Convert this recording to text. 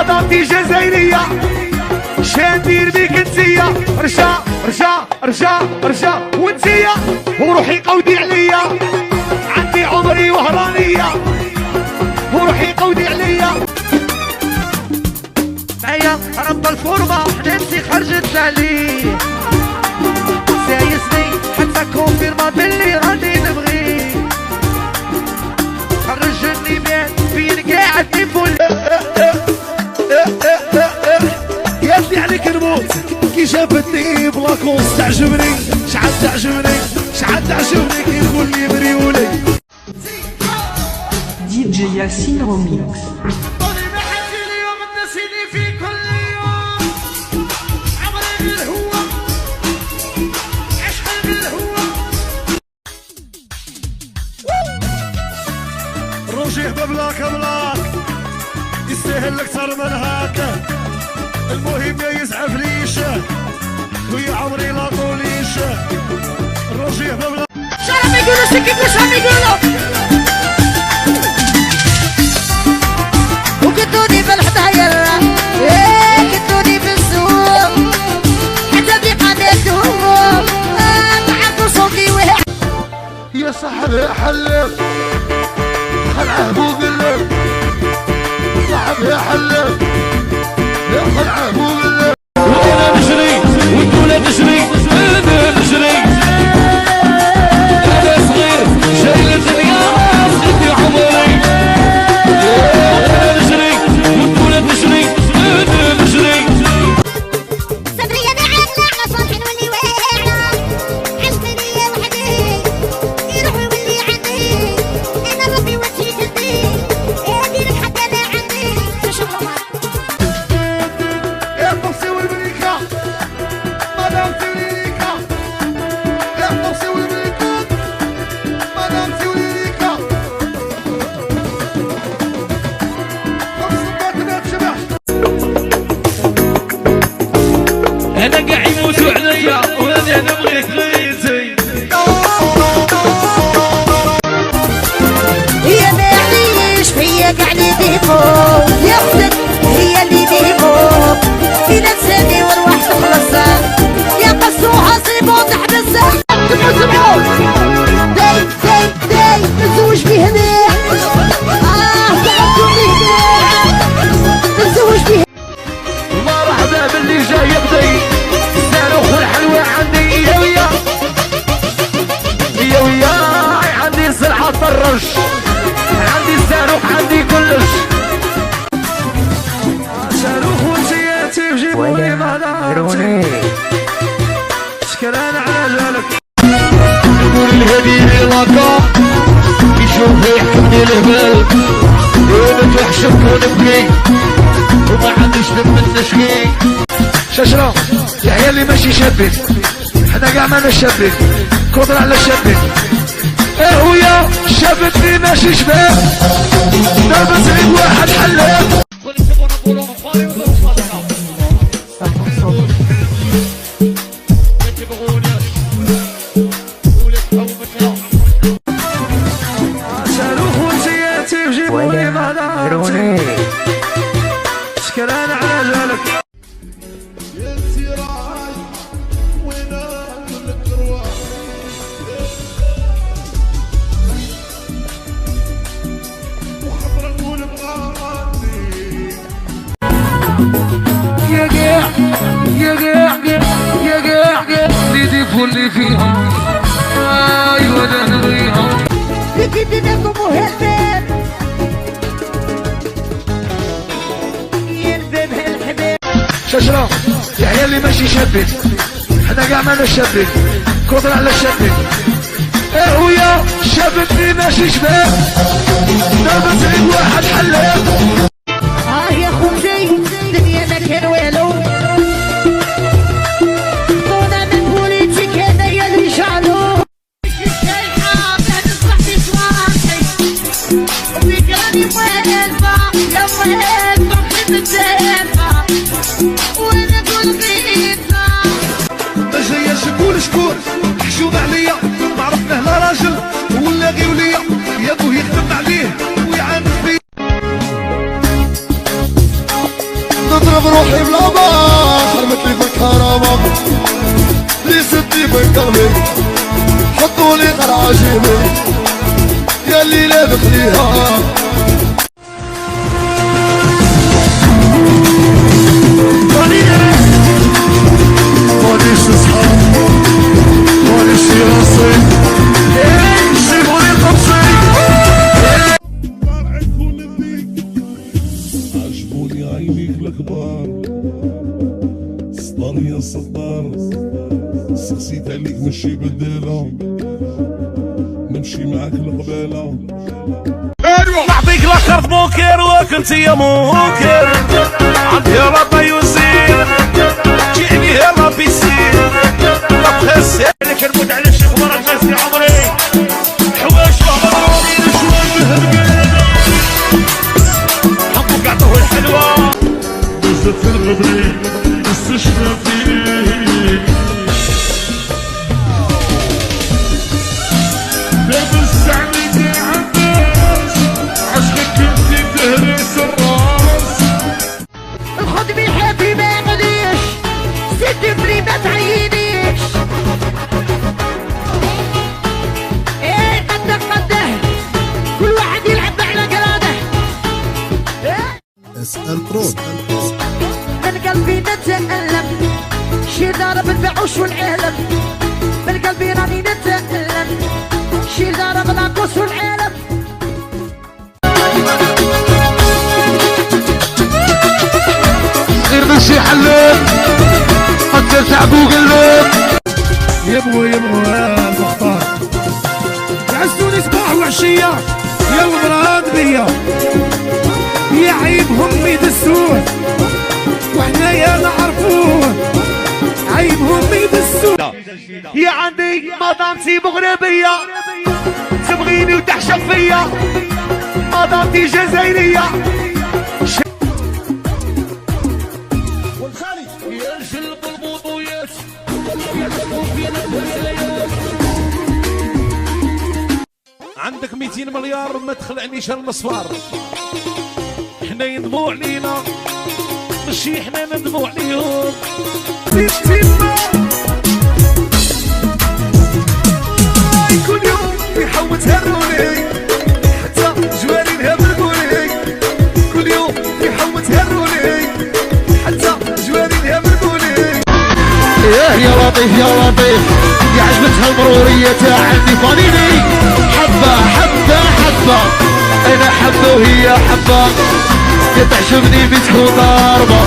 مدامتي جزائرية شندير بيك انتيا رجا رجا رجا رجا وانتيا وروحي قودي عليا عندي عمري وهرانية وروحي قودي عليا معايا رب الفورمة نفسي خرجت علي سايسني حتى كونفيرما باللي راني نبغي خرجني بين قاعدني فول ياللي عليك نموت كي جابتني بلاكونس تعجبني شحال تعجبني شحال تعجبني كي تقول لي بريولي دي جي ياسين روميكس روجيه ببلاك بلاك يستاهل اكثر من هاك المهم ما يزعف ليش ويا عمري لا طوليش روجيه ببلاك شو عم يقولوا سكت وش عم يقولوا وكدوني بالحداير كدوني بالسوق حتى بقناتهم معكو صوتي وهي يا صاحبي حلف خلعه بوقلب صاحبي حلف يا خلعه بوقلب وانتولا نجري وانتولا نجري انا نجري انا صغير جاي للدنيا سقيتي عمري انا نجري وانتولا نجري انا نجري صبري يا بعقل على صالح نولي واعرة عشقني يا وحدي يروح ويولي عندي انا ربي وجهي جلدي ديرك حتى انا عندي تشوف يا الطفسي والمليكة مدامتي وليليكا يا الطفسي والمليكة مدامتي وليليكا الصبات ما تشبعش انا قاعد يموتوا عليا وانا نبغيك غيرتي هي ما يعيش فيا قاعدة ديفو يا اختك هي اللي ديفو في نفساني وروح تخلص يا قصوها صيبون تحبس سمعوا داي داي داي نتزوج بيه هنا تعبتوا بيه هنا نتزوج بيه مرحبا باللي جاي يقضي الصاروخ والحلوى عندي يا ويا يا ويا عندي سلحة طرش عندي الصاروخ عندي كلش صاروخ وسياتي وجيبوني مهداتي شكرا على جالك نقول الهدي لقا يشوف يحكمني الهبال ونتوحشك ونبكي وما عنديش من نشكي شجرة يحيى اللي ماشي شابك حنا كاع مانا شابك كودر على شابك ايه ويا شابك اللي ماشي شباب لابس عيد واحد حلاق صاروخ ونسياتي وجيبوني مهداتي شكرا على جالك يا قاع يا قاع يا قاع اللي يضيفوا اللي فيهم ايوه ده نبغيهم بكدنكم وهالباب ينبب هالحباب شجرة يحيى اللي ماشي شابك حنا كاع مانا شابك كودر على شابك ايه ويا شابك اللي ماشي شباب لابس عيد واحد حلاق يا خوتي الدنيا ما كان والو دونا من بوليتيك هنايا اللي جعلو فكراني مهلبة يا مهلبة في الدهبة وانا كل غيبة ما جاية شكون حشوم عليا ما عرفناه لا راجل ولا غير وليا يا بوه يخدم عليه ويعاند فيه بروحي بلا باس حرمتلي في الكهرباء لي سدي من قلبي حطولي قرعة جيبي يا اللي لا دخليها مانيش صحاب مانيش راسي سيبوني القبصي عجبوني عينيك الكبار صدار يا صدار سقسيت عليك ماشي بدالة نمشي معاك القبالة نعطيك لاخر بوكر وكنت يا موكر عندي ربا يوزير جيني يا ربي يسير بخس عليك نموت على شي خبر الناس يا عمري حواش وعمري نشوف بهالقلب حبوك عطوه الحلوة نزلت في الغبري استشفى فيك لابس عليك يا عباس عشقك كنتي تهرس الراس الخد بحياتي ما يغليش ست فري ما تعينيش ايه قده كل واحد يلعب على قراده اسأل برود من قلبي نتألم شي ضرب البعوش والعلم من قلبي راني نتألم شي ضرب العكوس والعلم غير ماشي حلال قدر تعبو قلب يبغوا يا المختار يعزوني صباح وعشية يا المراد بيا يا عيبهم يدسوه وحنايا نعرفوه عيبهم يدسوه يا عندي مدامتي مغربية تبغيني وتحشق فيا مدامتي جزائرية عندك 200 مليار ما تخلعنيش المصفار حنا يندموا علينا ماشي حنا ندموا عليهم كل يوم يحوت هروني حتى جوارين هبلوني كل يوم يحوت هروني حتى جوارين هبلوني يا لطيف يا لطيف يا عجبتها المرورية تاعني فانيني حبة حبة حبة انا حبة وهي حبة تعجبني بتكون ضربة